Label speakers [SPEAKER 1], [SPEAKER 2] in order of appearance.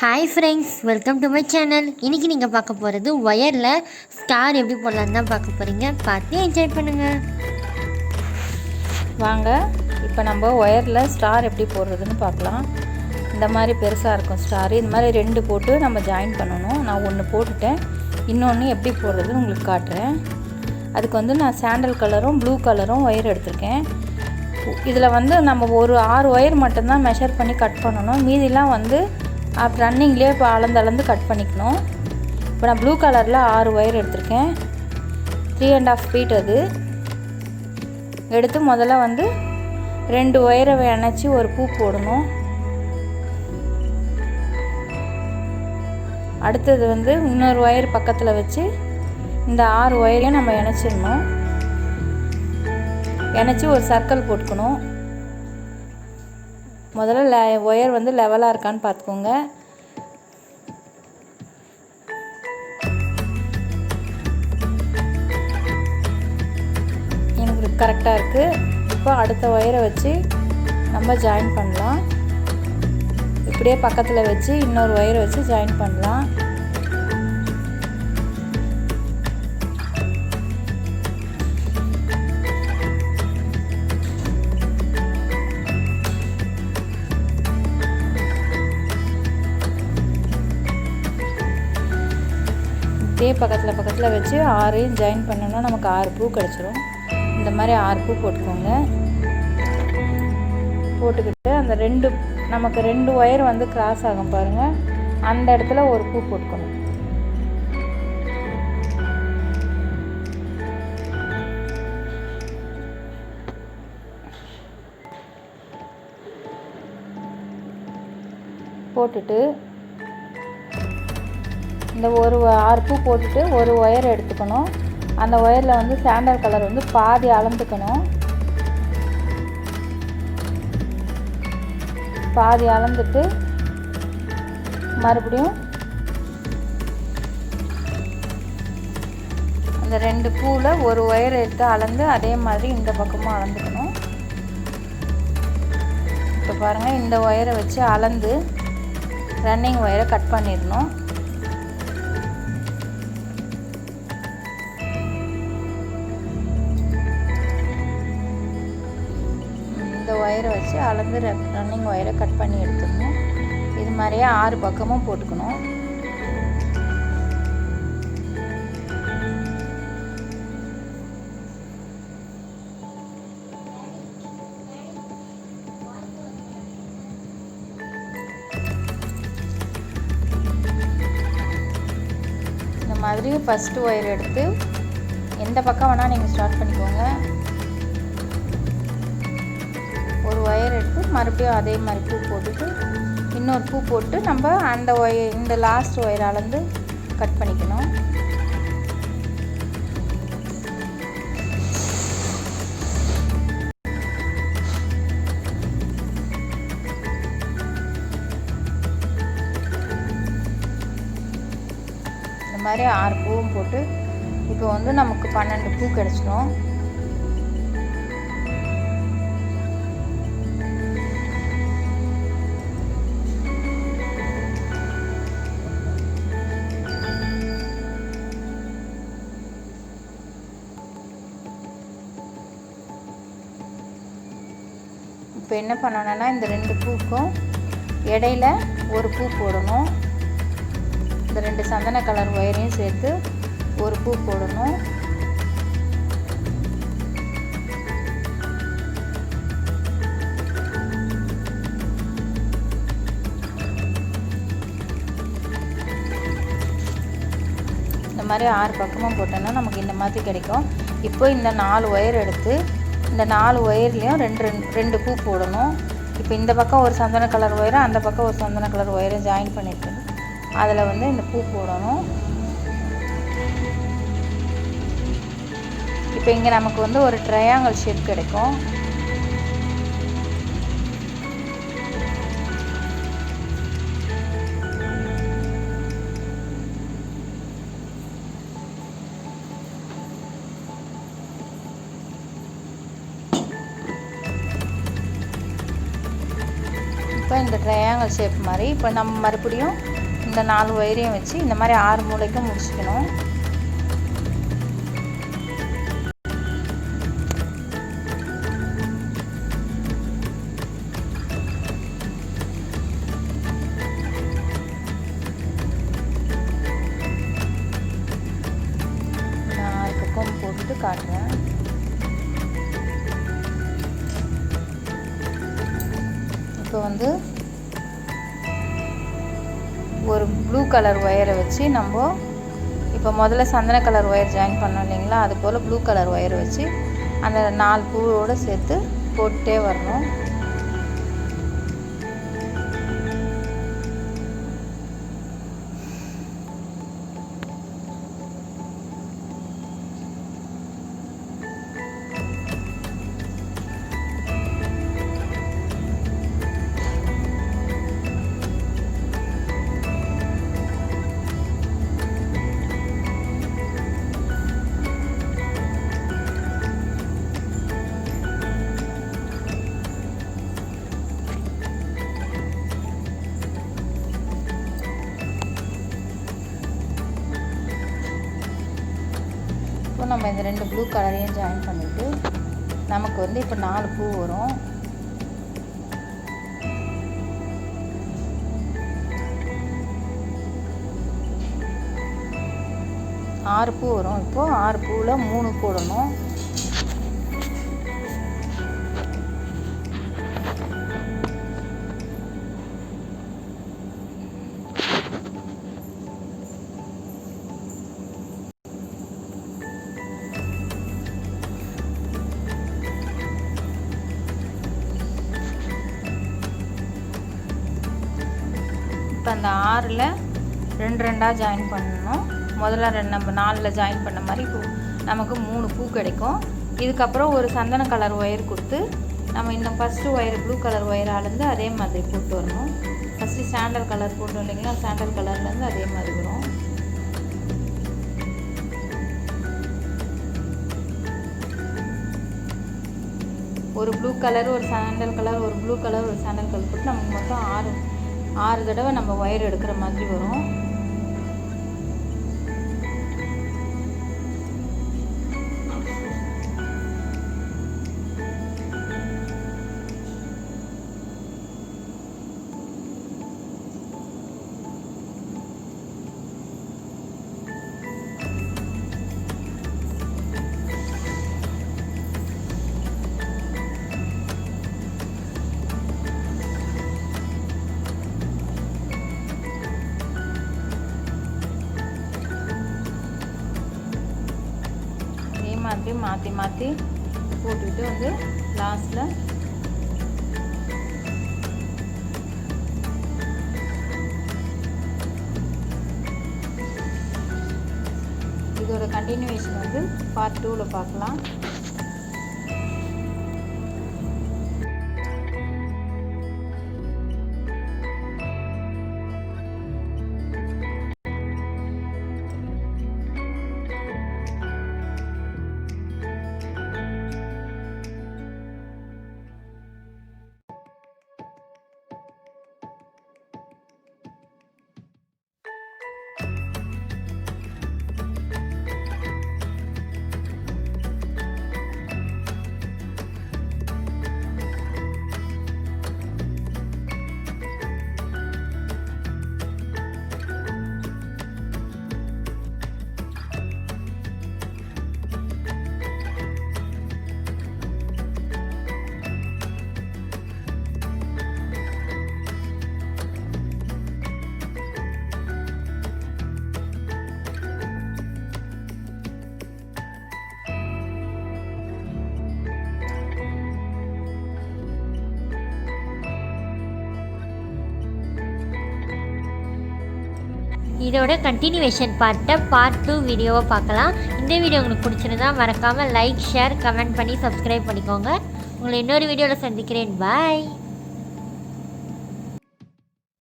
[SPEAKER 1] Hi friends, welcome to my channel. இன்றைக்கி நீங்கள் பார்க்க போகிறது ஒயரில் ஸ்டார் எப்படி போடலான்னு தான் பார்க்க போகிறீங்க. பார்த்து என்ஜாய் பண்ணுங்கள்.
[SPEAKER 2] வாங்க, இப்போ நம்ம ஒயரில் ஸ்டார் எப்படி போடுறதுன்னு பார்க்கலாம். இந்த மாதிரி பெருசாக இருக்கும் ஸ்டார். இந்த மாதிரி 2 போட்டு நம்ம ஜாயின் பண்ணணும். நான் 1 போட்டுட்டேன், இன்னொன்று எப்படி போடுறதுன்னு உங்களுக்கு காட்டுறேன். அதுக்கு நான் சாண்டல் கலரும் ப்ளூ கலரும் ஒயர் எடுத்திருக்கேன். இதில் நம்ம ஒரு 6 ஒயர் மட்டும்தான் மெஷர் பண்ணி கட் பண்ணணும். மீதிலாம் ரன்னிங்லேயே இப்போ அளந்து கட் பண்ணிக்கணும். இப்போ நான் ப்ளூ கலரில் 6 ஒயர் எடுத்திருக்கேன். 3.5 ஃபீட் அது எடுத்து முதல்ல 2 ஒயரை இணைச்சி ஒரு பூ போடணும். அடுத்தது இன்னொரு ஒயர் பக்கத்தில் வச்சு இந்த 6 ஒயரையும் நம்ம இணைச்சிடணும். இணைச்சி ஒரு சர்க்கிள் போட்டுக்கணும். முதல்ல ஒயர் லெவலாக இருக்கான்னு பார்த்துக்கோங்க. எனக்கு கரெக்டாக இருக்குது. இப்போ அடுத்த ஒயரை வச்சு நம்ம ஜாயின் பண்ணலாம். இப்படியே பக்கத்தில் வச்சு இன்னொரு ஒயரை வச்சு ஜாயின் பண்ணலாம். இதே பக்கத்தில் வச்சு 6ஐயும் ஜாயின் பண்ணோன்னா நமக்கு 6 பூ கிடச்சிரும். இந்த மாதிரி 6 பூ போட்டுக்கோங்க. போட்டுக்கிட்டு அந்த நமக்கு 2 ஒயர் கிராஸ் ஆகும் பாருங்கள், அந்த இடத்துல ஒரு பூ போட்டுக்கணும். போட்டுட்டு இந்த ஒரு 6 பூ போட்டுட்டு ஒரு ஒயர் எடுத்துக்கணும். அந்த ஒயரில் சாண்டல் கலர் பாதி அளந்துக்கணும். பாதி அளந்துட்டு மறுபடியும் அந்த 2 பூவில் ஒரு ஒயர் எடுத்து அளந்து அதே மாதிரி இந்த பக்கமும் அளந்துக்கணும். இப்போ பாருங்கள், இந்த ஒயரை வச்சு அளந்து ரன்னிங் ஒயரை கட் பண்ணிடணும். இந்த ஒயரை வச்சு அளந்து ரன்னிங் ஒயரை கட் பண்ணி எடுத்துக்கணும். இது மாதிரியே 6 பக்கமும் போட்டுக்கணும். இந்த மாதிரி ஃபஸ்ட்டு ஒயர் எடுத்து எந்த பக்கம் வேணால் நீங்கள் ஸ்டார்ட் பண்ணிக்கோங்க. ஒரு ஒயர் எடுத்து மறுபடியும் அதே மாதிரி பூ போட்டுட்டு இன்னொரு பூ போட்டு நம்ம அந்த இந்த லாஸ்ட் ஒயர் அளந்து கட் பண்ணிக்கணும். இந்த மாதிரி 6 பூவும் போட்டு இப்போ நமக்கு 12 பூ கிடச்சிடும். இப்போ என்ன பண்ணணும்னா இந்த 2 பூக்கும் இடையில ஒரு பூ போடணும். இந்த 2 சந்தன கலர் ஒயரையும் சேர்த்து ஒரு பூ போடணும். இந்த மாதிரி 6 பக்கமும் போட்டோன்னா நமக்கு இந்த மாதிரி கிடைக்கும். இப்போ இந்த 4 ஒயர் எடுத்து இந்த 4 ஒயர்லேயும் 2 பூ போடணும். இப்போ இந்த பக்கம் ஒரு சந்தன கலர் ஒயரும் அந்த பக்கம் ஒரு சந்தன கலர் ஒயரும் ஜாயின் பண்ணிட்டு அதில் இந்த பூ போடணும். இப்போ இங்கே நமக்கு ஒரு ட்ரையாங்கிள் ஷேப் கிடைக்கும். இப்போ இந்த ட்ரையாங்கிள் ஷேப் மாதிரி. இப்போ நம்ம மறுபடியும் இந்த 4 ஒயரையும் வச்சு இந்த மாதிரி 6 மூலைக்கும் முடிச்சுக்கணும். நான் 6 பக்கம் போட்டுட்டு காட்டுறேன். இப்போ வந்து ஒரு ப்ளூ கலர் ஒயரை வச்சு நம்ம இப்போ முதல்ல சந்தன கலர் ஒயர் ஜாயின் பண்ணோம் இல்லைங்களா, அது போல் ப்ளூ கலர் ஒயரை வச்சு அந்த 4 பூவோடு சேர்த்து போட்டுட்டே வரணும். இப்போ நம்ம இந்த 2 ப்ளூ கலரையும் ஜாயின் பண்ணிவிட்டு நமக்கு வந்து இப்போ 4 பூ வரும். ஆறு பூ வரும். இப்போது 6 பூவில் 3 போடணும். இப்போ அந்த 6ல் 2 ஜாயின் பண்ணணும். முதல்ல நம்ம 4ல் ஜாயின் பண்ண மாதிரி நமக்கு 3 பூ கிடைக்கும். இதுக்கப்புறம் ஒரு சந்தன கலர் ஒயர் கொடுத்து நம்ம இன்னும் ஃபஸ்ட்டு ஒயர் ப்ளூ கலர் ஒயராலேருந்து அதே மாதிரி போட்டு வரணும். ஃபஸ்ட்டு சாண்டல் கலர் போட்டோம் இல்லைங்களா, சாண்டல் கலர்லேருந்து அதே மாதிரி வரும். ஒரு ப்ளூ கலர், ஒரு சாண்டல் கலர், ஒரு ப்ளூ கலர், ஒரு சாண்டல் கலர் போட்டு நமக்கு மொத்தம் 6 தடவை நம்ம ஒயர் எடுக்கிற மாதிரி வரும். மாதிரி மாற்றி மாற்றி போட்டுக்கிட்டு வந்து லாஸ்ட்டில் இதோட கண்டினியூவேஷன் வந்து பார்ட் 2ல் பார்க்கலாம்.
[SPEAKER 1] இதோட கண்டினியூவேஷன் பார்ட் 2 வீடியோவை பார்க்கலாம். இந்த வீடியோ உங்களுக்கு பிடிச்சிருந்தா மறக்காமல் லைக், ஷேர், கமெண்ட் பண்ணி சப்ஸ்கிரைப் பண்ணிக்கோங்க. உங்களை இன்னொரு வீடியோவில் சந்திக்கிறேன். பாய்.